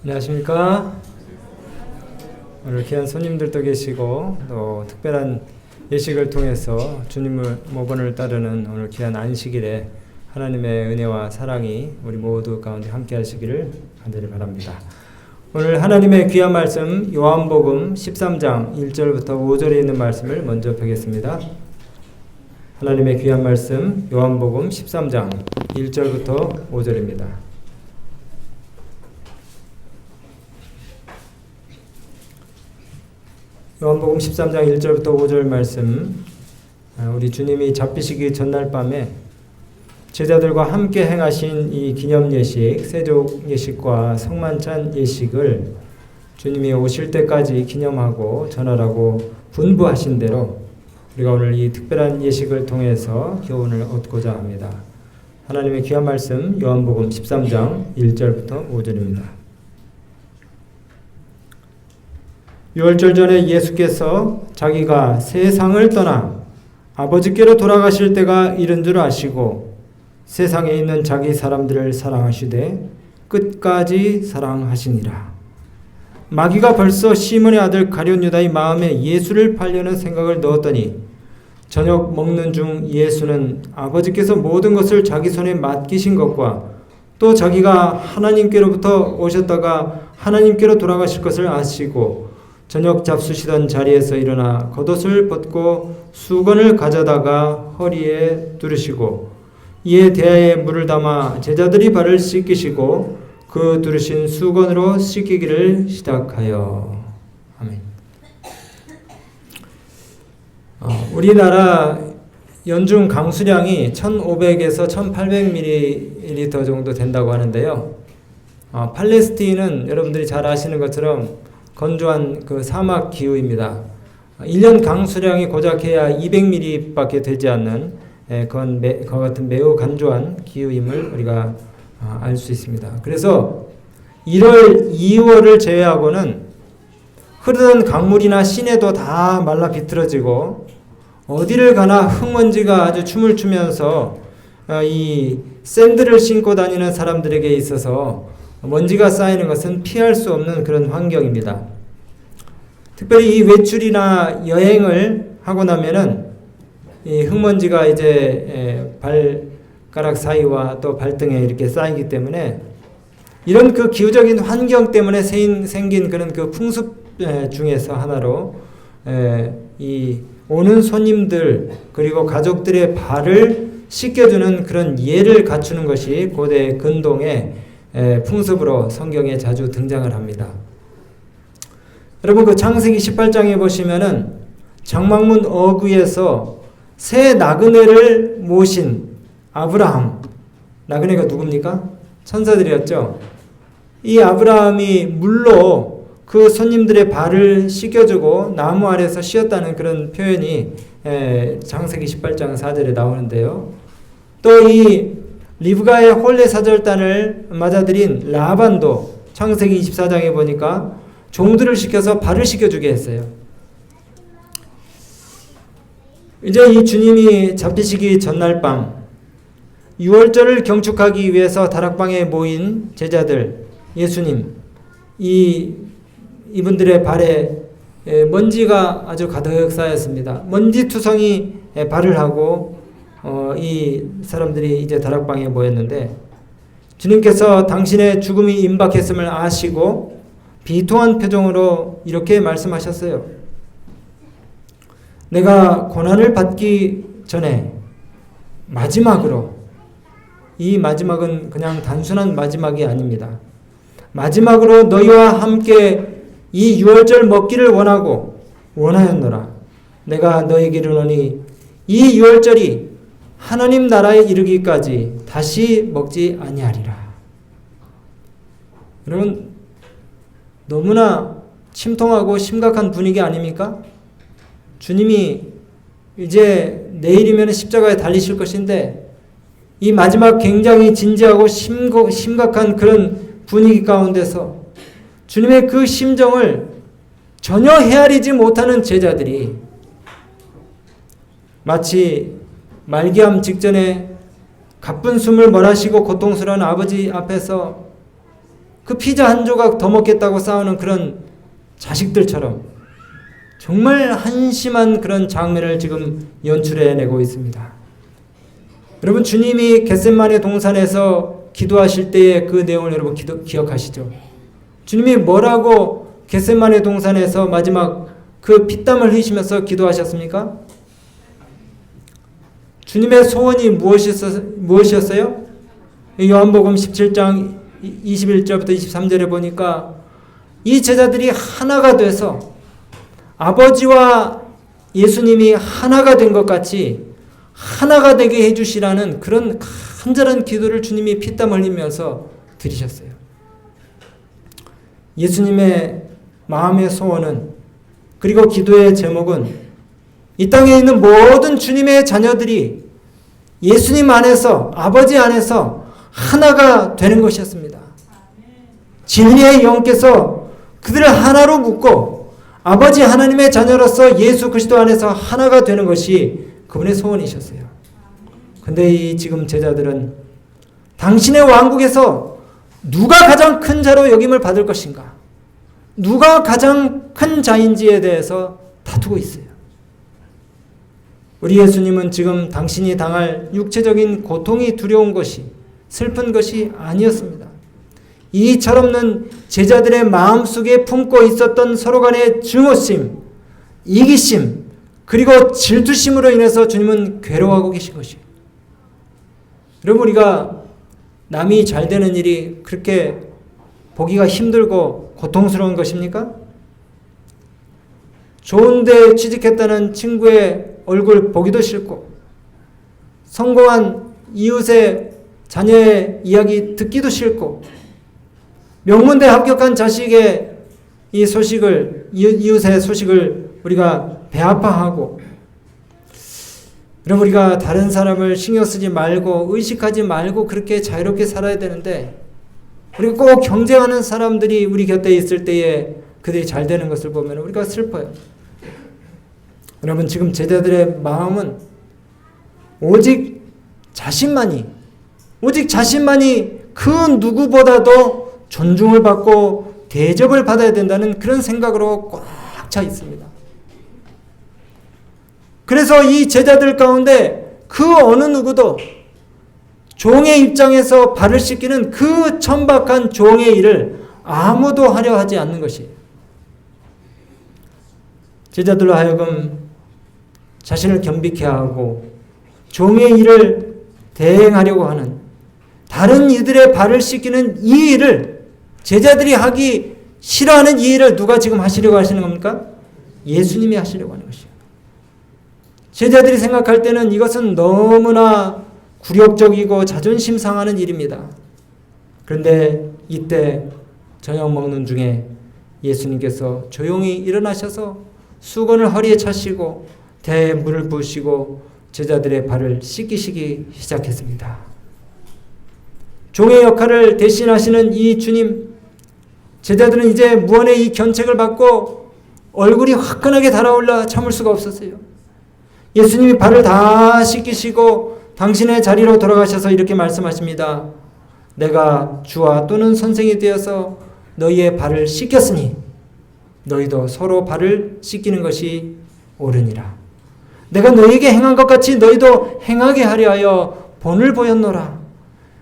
안녕하십니까? 오늘 귀한 손님들도 계시고 또 특별한 예식을 통해서 주님을 모본을 따르는 오늘 귀한 안식일에 하나님의 은혜와 사랑이 우리 모두 가운데 함께 하시기를 간절히 바랍니다. 오늘 하나님의 귀한 말씀 요한복음 13장 1절부터 5절에 있는 말씀을 먼저 펴겠습니다. 하나님의 귀한 말씀 요한복음 13장 1절부터 5절입니다. 요한복음 13장 1절부터 5절 말씀, 우리 주님이 잡히시기 전날 밤에 제자들과 함께 행하신 이 기념 예식, 세족 예식과 성만찬 예식을 주님이 오실 때까지 기념하고 전하라고 분부하신 대로 우리가 오늘 이 특별한 예식을 통해서 교훈을 얻고자 합니다. 하나님의 귀한 말씀 요한복음 13장 1절부터 5절입니다. 유월절 전에 예수께서 자기가 세상을 떠나 아버지께로 돌아가실 때가 이른 줄 아시고 세상에 있는 자기 사람들을 사랑하시되 끝까지 사랑하시니라. 마귀가 벌써 시몬의 아들 가룟 유다의 마음에 예수를 팔려는 생각을 넣었더니 저녁 먹는 중 예수는 아버지께서 모든 것을 자기 손에 맡기신 것과 또 자기가 하나님께로부터 오셨다가 하나님께로 돌아가실 것을 아시고 저녁 잡수시던 자리에서 일어나 겉옷을 벗고 수건을 가져다가 허리에 두르시고 이에 대야에 물을 담아 제자들이 발을 씻기시고 그 두르신 수건으로 씻기기를 시작하여. 아멘. 우리나라 연중 강수량이 1500에서 1800ml 정도 된다고 하는데요. 팔레스틴은 여러분들이 잘 아시는 것처럼 건조한 그 사막 기후입니다. 1년 강수량이 고작 해야 200ml밖에 되지 않는 그와 같은 매우 간조한 기후임을 우리가 알 수 있습니다. 그래서 1월, 2월을 제외하고는 흐르는 강물이나 시내도 다 말라 비틀어지고 어디를 가나 흙먼지가 아주 춤을 추면서 이 샌들을 신고 다니는 사람들에게 있어서 먼지가 쌓이는 것은 피할 수 없는 그런 환경입니다. 특별히 이 외출이나 여행을 하고 나면은 이 흙먼지가 이제 발가락 사이와 또 발등에 이렇게 쌓이기 때문에 이런 그 기후적인 환경 때문에 생긴 그런 그 풍습 중에서 하나로 이 오는 손님들 그리고 가족들의 발을 씻겨주는 그런 예를 갖추는 것이 고대 근동의 풍습으로 성경에 자주 등장을 합니다. 여러분 그 창세기 18장에 보시면은 장막문 어귀에서 새 나그네를 모신 아브라함, 나그네가 누굽니까? 천사들이었죠. 이 아브라함이 물로 그 손님들의 발을 씻겨주고 나무 아래서 쉬었다는 그런 표현이 창세기 18장 4절에 나오는데요. 또 이 리브가의 혼례사절단을 맞아들인 라반도 창세기 24장에 보니까 종들을 시켜서 발을 씻겨주게 했어요. 이제 이 주님이 잡히시기 전날 밤 유월절을 경축하기 위해서 다락방에 모인 제자들, 예수님, 이분들의 발에 먼지가 아주 가득 쌓였습니다. 먼지투성이 발을 하고 이 사람들이 이제 다락방에 모였는데 주님께서 당신의 죽음이 임박했음을 아시고 비통한 표정으로 이렇게 말씀하셨어요. 내가 고난을 받기 전에 마지막으로, 이 마지막은 그냥 단순한 마지막이 아닙니다. 마지막으로 너희와 함께 이 유월절 먹기를 원하였노라. 내가 너희에게 이르노니 이 유월절이 하나님 나라에 이르기까지 다시 먹지 아니하리라. 여러분 너무나 침통하고 심각한 분위기 아닙니까? 주님이 이제 내일이면 십자가에 달리실 것인데 이 마지막 굉장히 진지하고 심각한 그런 분위기 가운데서 주님의 그 심정을 전혀 헤아리지 못하는 제자들이 마치 말기암 직전에 가쁜 숨을 몰아쉬고 고통스러운 아버지 앞에서 그 피자 한 조각 더 먹겠다고 싸우는 그런 자식들처럼 정말 한심한 그런 장면을 지금 연출해내고 있습니다. 여러분, 주님이 겟세마네 동산에서 기도하실 때의 그 내용을 여러분 기억하시죠? 주님이 뭐라고 겟세마네 동산에서 마지막 그 피땀을 흘리시면서 기도하셨습니까? 주님의 소원이 무엇이었어요? 요한복음 17장 21절부터 23절에 보니까 이 제자들이 하나가 돼서 아버지와 예수님이 하나가 된 것 같이 하나가 되게 해주시라는 그런 간절한 기도를 주님이 피땀 흘리면서 드리셨어요. 예수님의 마음의 소원은, 그리고 기도의 제목은 이 땅에 있는 모든 주님의 자녀들이 예수님 안에서, 아버지 안에서 하나가 되는 것이었습니다. 진리의 영께서 그들을 하나로 묶고 아버지 하나님의 자녀로서 예수 그리스도 안에서 하나가 되는 것이 그분의 소원이셨어요. 근데 이 지금 제자들은 당신의 왕국에서 누가 가장 큰 자로 여김을 받을 것인가? 누가 가장 큰 자인지에 대해서 다투고 있어요. 우리 예수님은 지금 당신이 당할 육체적인 고통이 두려운 것이, 슬픈 것이 아니었습니다. 이 철없는 제자들의 마음속에 품고 있었던 서로 간의 증오심, 이기심, 그리고 질투심으로 인해서 주님은 괴로워하고 계신 것이에요. 여러분, 우리가 남이 잘 되는 일이 그렇게 보기가 힘들고 고통스러운 것입니까? 좋은 데 취직했다는 친구의 얼굴 보기도 싫고, 성공한 이웃의 자녀의 이야기 듣기도 싫고, 명문대 합격한 자식의 이 소식을, 이웃의 소식을 우리가 배아파하고, 여러분, 우리가 다른 사람을 신경 쓰지 말고 의식하지 말고 그렇게 자유롭게 살아야 되는데, 우리가 꼭 경쟁하는 사람들이 우리 곁에 있을 때에 그들이 잘 되는 것을 보면 우리가 슬퍼요. 여러분, 지금 제자들의 마음은 오직 자신만이 그 누구보다도 존중을 받고 대접을 받아야 된다는 그런 생각으로 꽉 차 있습니다. 그래서 이 제자들 가운데 그 어느 누구도 종의 입장에서 발을 씻기는 그 천박한 종의 일을 아무도 하려 하지 않는 것이에요. 제자들로 하여금 자신을 겸비케 하고 종의 일을 대행하려고 하는, 다른 이들의 발을 씻기는 이 일을, 제자들이 하기 싫어하는 이 일을 누가 지금 하시려고 하시는 겁니까? 예수님이 하시려고 하는 것이에요. 제자들이 생각할 때는 이것은 너무나 굴욕적이고 자존심 상하는 일입니다. 그런데 이때 저녁 먹는 중에 예수님께서 조용히 일어나셔서 수건을 허리에 차시고 대에 물을 부으시고 제자들의 발을 씻기시기 시작했습니다. 종의 역할을 대신하시는 이 주님, 제자들은 이제 무언의 이 견책을 받고 얼굴이 화끈하게 달아올라 참을 수가 없었어요. 예수님이 발을 다 씻기시고 당신의 자리로 돌아가셔서 이렇게 말씀하십니다. 내가 주와 또는 선생이 되어서 너희의 발을 씻겼으니 너희도 서로 발을 씻기는 것이 옳으니라. 내가 너희에게 행한 것 같이 너희도 행하게 하려 하여 본을 보였노라.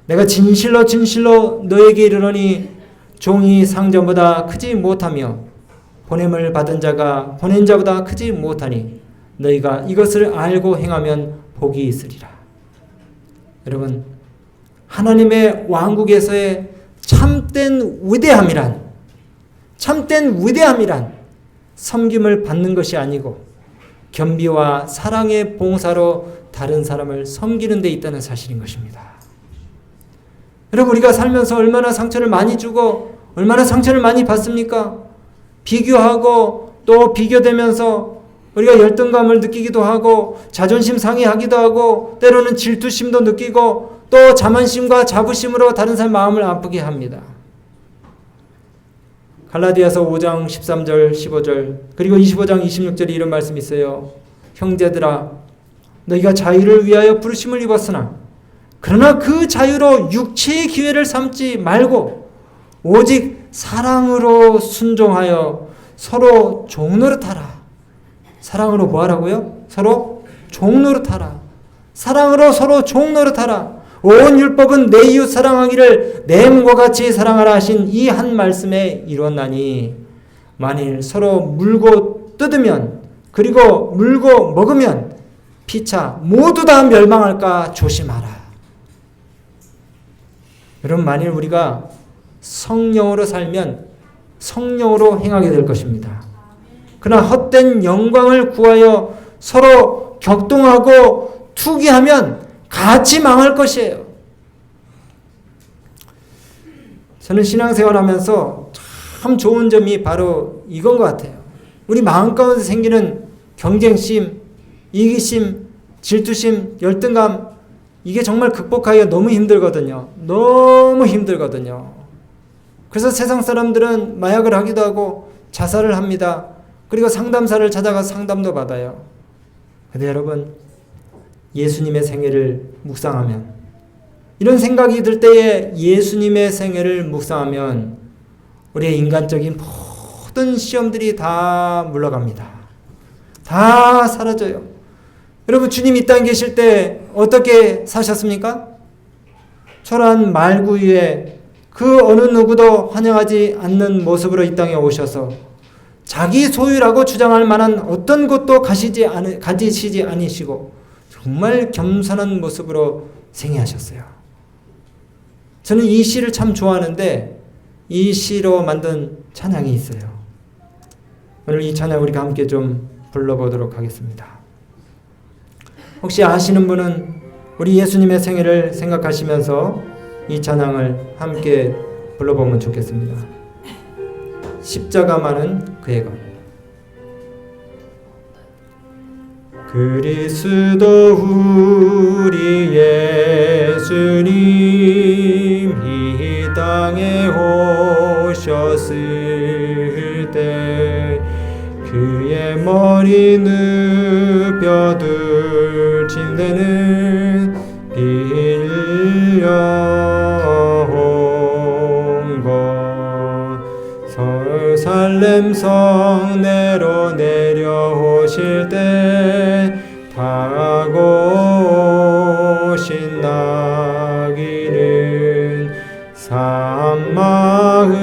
내가 진실로 진실로 너희에게 이르노니 종이 상전보다 크지 못하며 보냄을 받은 자가 보낸 자보다 크지 못하니 너희가 이것을 알고 행하면 복이 있으리라. 여러분, 하나님의 왕국에서의 참된 위대함이란 섬김을 받는 것이 아니고 겸비와 사랑의 봉사로 다른 사람을 섬기는 데 있다는 사실인 것입니다. 여러분, 우리가 살면서 얼마나 상처를 많이 주고 얼마나 상처를 많이 받습니까? 비교하고 또 비교되면서 우리가 열등감을 느끼기도 하고 자존심 상해하기도 하고 때로는 질투심도 느끼고 또 자만심과 자부심으로 다른 사람 마음을 아프게 합니다. 갈라디아서 5장 13절 15절 그리고 25장 26절에 이런 말씀이 있어요. 형제들아, 너희가 자유를 위하여 부르심을 입었으나 그러나 그 자유로 육체의 기회를 삼지 말고 오직 사랑으로 순종하여 서로 종노릇하라. 사랑으로 뭐 하라고요? 서로 종노릇하라. 사랑으로 서로 종노릇하라. 온 율법은 내 이웃 사랑하기를 내 몸과 같이 사랑하라 하신 이 한 말씀에 이뤘나니 만일 서로 물고 뜯으면 그리고 물고 먹으면 피차 모두 다 멸망할까 조심하라. 여러분, 만일 우리가 성령으로 살면 성령으로 행하게 될 것입니다. 그러나 헛된 영광을 구하여 서로 격동하고 투기하면 같이 망할 것이에요. 저는 신앙생활하면서 참 좋은 점이 바로 이건 것 같아요. 우리 마음 가운데 생기는 경쟁심, 이기심, 질투심, 열등감, 이게 정말 극복하기가 너무 힘들거든요. 너무 힘들거든요. 그래서 세상 사람들은 마약을 하기도 하고 자살을 합니다. 그리고 상담사를 찾아가서 상담도 받아요. 근데 여러분, 예수님의 생애를 묵상하면, 이런 생각이 들 때에 예수님의 생애를 묵상하면 우리의 인간적인 모든 시험들이 다 물러갑니다. 다 사라져요. 여러분, 주님 이 땅에 계실 때 어떻게 사셨습니까? 초라한 말구 위에 그 어느 누구도 환영하지 않는 모습으로 이 땅에 오셔서 자기 소유라고 주장할 만한 어떤 것도 가지시지 않으시고 정말 겸손한 모습으로 생애하셨어요. 저는 이 시를 참 좋아하는데 이 시로 만든 찬양이 있어요. 오늘 이 찬양 우리가 함께 좀 불러보도록 하겠습니다. 혹시 아시는 분은 우리 예수님의 생애를 생각하시면서 이 찬양을 함께 불러보면 좋겠습니다. 십자가만은 그의 것. 그리스도 우리 예수님 이 땅에 오셨을 때 그의 머리 눕혀둘 침대는 빌려온 것 예루살렘 성내로 내려오실 때 타고 오신 나귀는 산마을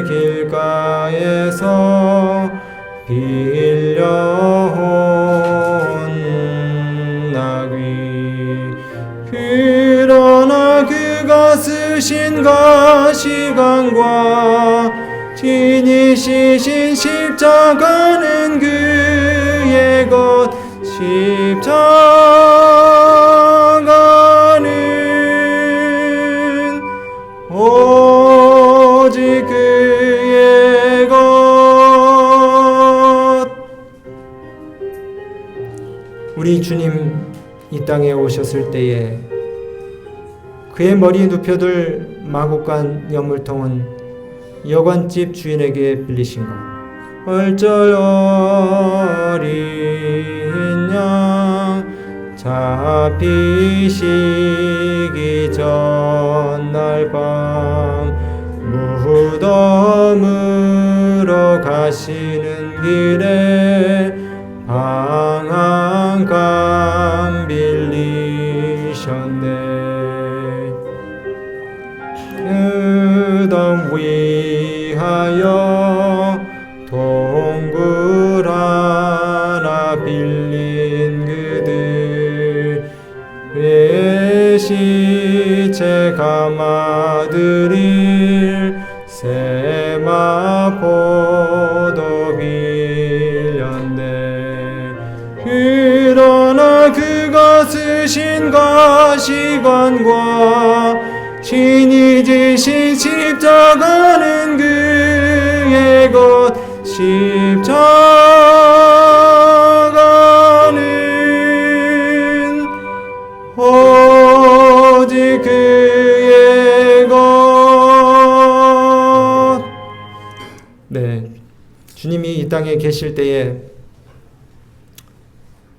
길가에서 빌려온 나귀. 그러나 그가 쓰신 가시관과 진이 시신 십자가는 그의 것. 십자가는 오직 그의 것. 우리 주님 이 땅에 오셨을 때에 그의 머리에 눕혀둘 마구간 여물통은 여관집 주인에게 빌리신 것. 얼절 어린 양 잡히시기 전날 밤 무덤으로 가시는 길에 방한감 빌리셨네. 무덤 위하여 동굴 하나 빌린 그들 왜 시체 감아드릴 세마포도 빌렸네. 그러나 그가 쓰신 가시관과 신이 지신 십자가는 그의 것. 십자가는 오직 그의 것. 네, 주님이 이 땅에 계실 때에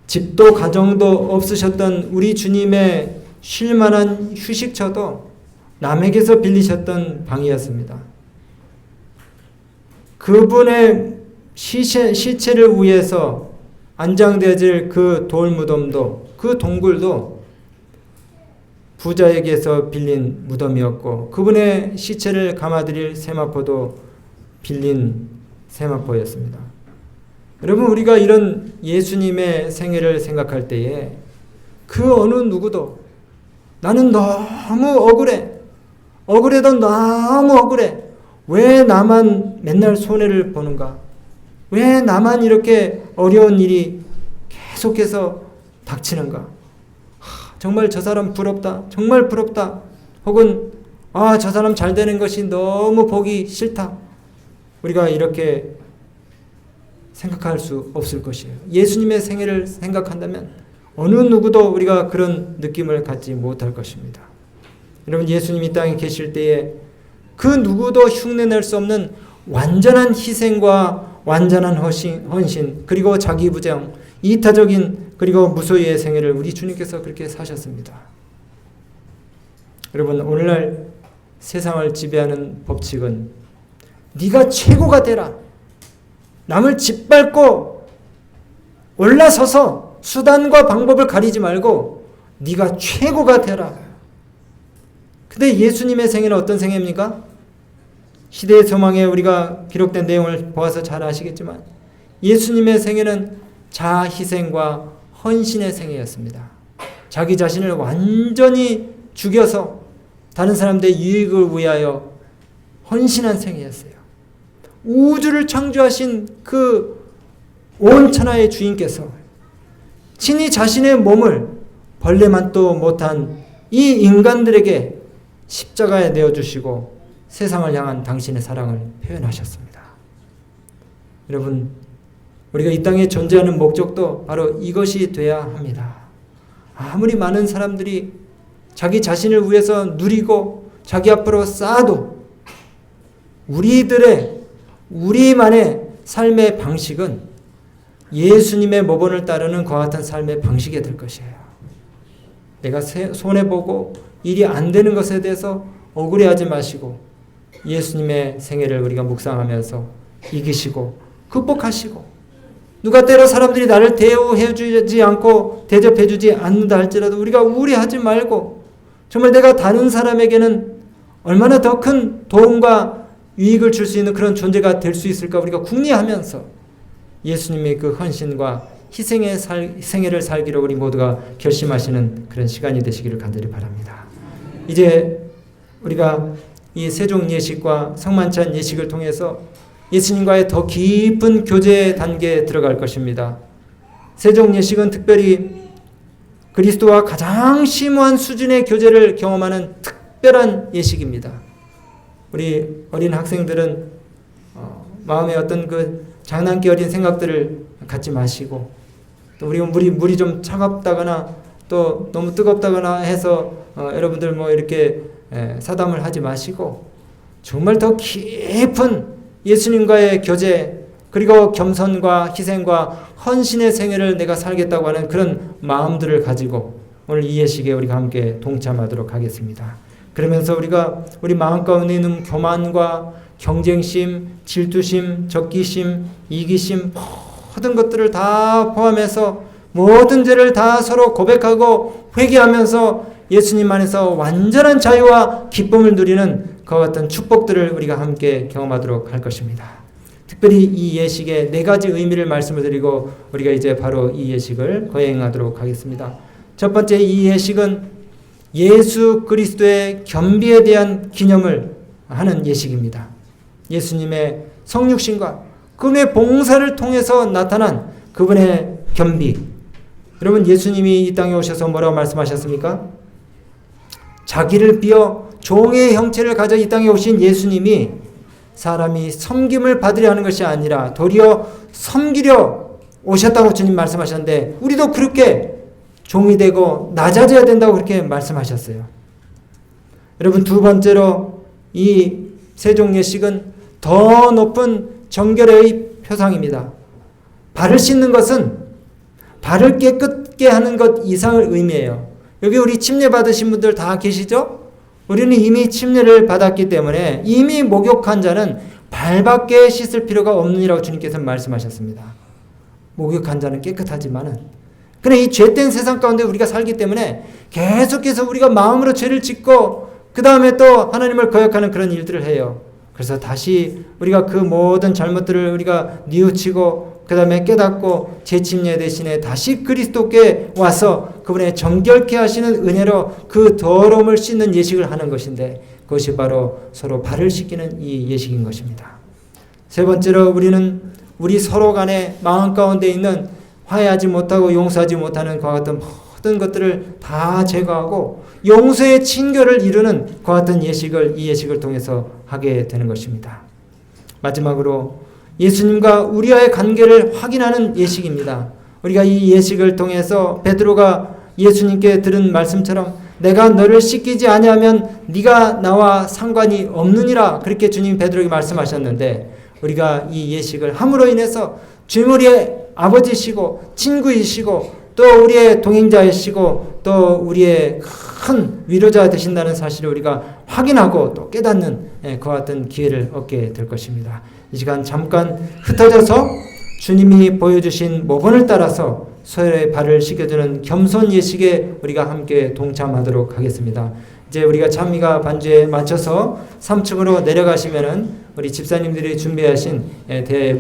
집도 가정도 없으셨던 우리 주님의 쉴만한 휴식처도 남에게서 빌리셨던 방이었습니다. 그분의 시체를 위해서 안장되어질 그 돌무덤도, 그 동굴도 부자에게서 빌린 무덤이었고, 그분의 시체를 감아드릴 세마포도 빌린 세마포였습니다. 여러분, 우리가 이런 예수님의 생애를 생각할 때에 그 어느 누구도 나는 너무 억울해도 너무 억울해. 왜 나만 맨날 손해를 보는가? 왜 나만 이렇게 어려운 일이 계속해서 닥치는가? 정말 저 사람 부럽다. 정말 부럽다. 혹은 저 사람 잘 되는 것이 너무 보기 싫다. 우리가 이렇게 생각할 수 없을 것이에요. 예수님의 생애를 생각한다면 어느 누구도 우리가 그런 느낌을 갖지 못할 것입니다. 여러분, 예수님이 땅에 계실 때에 그 누구도 흉내낼 수 없는 완전한 희생과 완전한 헌신, 그리고 자기 부정, 이타적인 그리고 무소유의 생애를 우리 주님께서 그렇게 사셨습니다. 여러분, 오늘날 세상을 지배하는 법칙은 네가 최고가 되라. 남을 짓밟고 올라서서 수단과 방법을 가리지 말고 네가 최고가 되라. 근데 예수님의 생애는 어떤 생애입니까? 시대의 소망에 우리가 기록된 내용을 보아서 잘 아시겠지만 예수님의 생애는 자아희생과 헌신의 생애였습니다. 자기 자신을 완전히 죽여서 다른 사람들의 유익을 위하여 헌신한 생애였어요. 우주를 창조하신 그 온 천하의 주인께서 친히 자신의 몸을 벌레만도 못한 이 인간들에게 십자가에 내어주시고 세상을 향한 당신의 사랑을 표현하셨습니다. 여러분, 우리가 이 땅에 존재하는 목적도 바로 이것이 돼야 합니다. 아무리 많은 사람들이 자기 자신을 위해서 누리고 자기 앞으로 쌓아도 우리만의 삶의 방식은 예수님의 모본을 따르는 그와 같은 삶의 방식이 될 것이에요. 내가 손해보고 일이 안 되는 것에 대해서 억울해하지 마시고 예수님의 생애를 우리가 묵상하면서 이기시고 극복하시고, 누가 때로 사람들이 나를 대우해주지 않고 대접해주지 않는다 할지라도 우리가 우울해하지 말고 정말 내가 다른 사람에게는 얼마나 더 큰 도움과 유익을 줄 수 있는 그런 존재가 될 수 있을까 우리가 궁리하면서 예수님의 그 헌신과 희생의 생애를 살기로 우리 모두가 결심하시는 그런 시간이 되시기를 간절히 바랍니다. 이제 우리가 이 세종 예식과 성만찬 예식을 통해서 예수님과의 더 깊은 교제 단계에 들어갈 것입니다. 세종 예식은 특별히 그리스도와 가장 심오한 수준의 교제를 경험하는 특별한 예식입니다. 우리 어린 학생들은 마음에 어떤 그 장난기 어린 생각들을 갖지 마시고, 또 우리가 물이 좀 차갑다거나 또 너무 뜨겁다거나 해서 여러분들 뭐 이렇게 사담을 하지 마시고 정말 더 깊은 예수님과의 교제, 그리고 겸손과 희생과 헌신의 생애를 내가 살겠다고 하는 그런 마음들을 가지고 오늘 이 예식에 우리가 함께 동참하도록 하겠습니다. 그러면서 우리가 우리 마음 가운데 있는 교만과 경쟁심, 질투심, 적기심, 이기심, 모든 것들을 다 포함해서 모든 죄를 다 서로 고백하고 회개하면서 예수님 안에서 완전한 자유와 기쁨을 누리는 그와 같은 축복들을 우리가 함께 경험하도록 할 것입니다. 특별히 이 예식의 4가지 의미를 말씀을 드리고 우리가 이제 바로 이 예식을 거행하도록 하겠습니다. 첫 번째, 이 예식은 예수 그리스도의 겸비에 대한 기념을 하는 예식입니다. 예수님의 성육신과 그분의 봉사를 통해서 나타난 그분의 겸비. 여러분, 예수님이 이 땅에 오셔서 뭐라고 말씀하셨습니까? 자기를 비어 종의 형체를 가져 이 땅에 오신 예수님이 사람이 섬김을 받으려 하는 것이 아니라 도리어 섬기려 오셨다고 주님 말씀하셨는데, 우리도 그렇게 종이 되고 낮아져야 된다고 그렇게 말씀하셨어요. 여러분, 두 번째로 이 세종 예식은 더 높은 정결의 표상입니다. 발을 씻는 것은 발을 깨끗게 하는 것 이상을 의미해요. 여기 우리 침례 받으신 분들 다 계시죠? 우리는 이미 침례를 받았기 때문에 이미 목욕한 자는 발밖에 씻을 필요가 없느니라고 주님께서 말씀하셨습니다. 목욕한 자는 깨끗하지만은, 그런데 이 죄된 세상 가운데 우리가 살기 때문에 계속해서 우리가 마음으로 죄를 짓고 그 다음에 또 하나님을 거역하는 그런 일들을 해요. 그래서 다시 우리가 그 모든 잘못들을 우리가 뉘우치고 그 다음에 깨닫고 재침례 대신에 다시 그리스도께 와서 그분의 정결케 하시는 은혜로 그 더러움을 씻는 예식을 하는 것인데, 그것이 바로 서로 발을 씻기는 이 예식인 것입니다. 세 번째로 우리는 우리 서로 간에 마음 가운데 있는 화해하지 못하고 용서하지 못하는 그와 같은 모든 것들을 다 제거하고 용서의 친교를 이루는 그와 같은 이 예식을 통해서 하게 되는 것입니다. 마지막으로 예수님과 우리와의 관계를 확인하는 예식입니다. 우리가 이 예식을 통해서 베드로가 예수님께 들은 말씀처럼 내가 너를 씻기지 아니하면 네가 나와 상관이 없느니라, 그렇게 주님 베드로에게 말씀하셨는데, 우리가 이 예식을 함으로 인해서 주님 우리의 아버지시고 친구이시고 또 우리의 동행자이시고 또 우리의 큰 위로자 되신다는 사실을 우리가 확인하고 또 깨닫는 그와 같은 기회를 얻게 될 것입니다. 이 시간 잠깐 흩어져서 주님이 보여주신 모본을 따라서 서로의 발을 씻겨주는 겸손 예식에 우리가 함께 동참하도록 하겠습니다. 이제 우리가 찬미가 반주에 맞춰서 3층으로 내려가시면은 우리 집사님들이 준비하신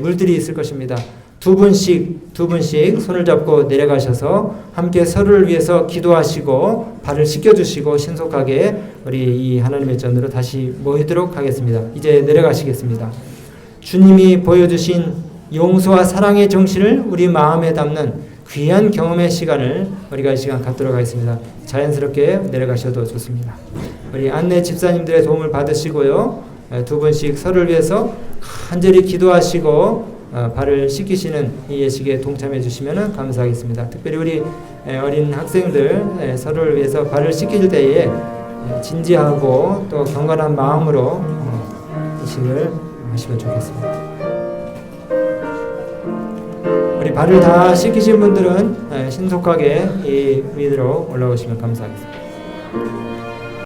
물들이 있을 것입니다. 두 분씩 손을 잡고 내려가셔서 함께 서로를 위해서 기도하시고 발을 씻겨주시고 신속하게 우리 이 하나님의 전으로 다시 모이도록 하겠습니다. 이제 내려가시겠습니다. 주님이 보여주신 용서와 사랑의 정신을 우리 마음에 담는 귀한 경험의 시간을 우리가 이 시간 갖도록 하겠습니다. 자연스럽게 내려가셔도 좋습니다. 우리 안내 집사님들의 도움을 받으시고요. 두 분씩 서로를 위해서 간절히 기도하시고 발을 씻기시는 이 예식에 동참해 주시면 감사하겠습니다. 특별히 우리 어린 학생들 서로를 위해서 발을 씻길 때에 진지하고 또 경건한 마음으로 예식을 하시면 좋겠습니다. 우리 발을 다 씻기신 분들은 신속하게 이 위로 올라오시면 감사하겠습니다.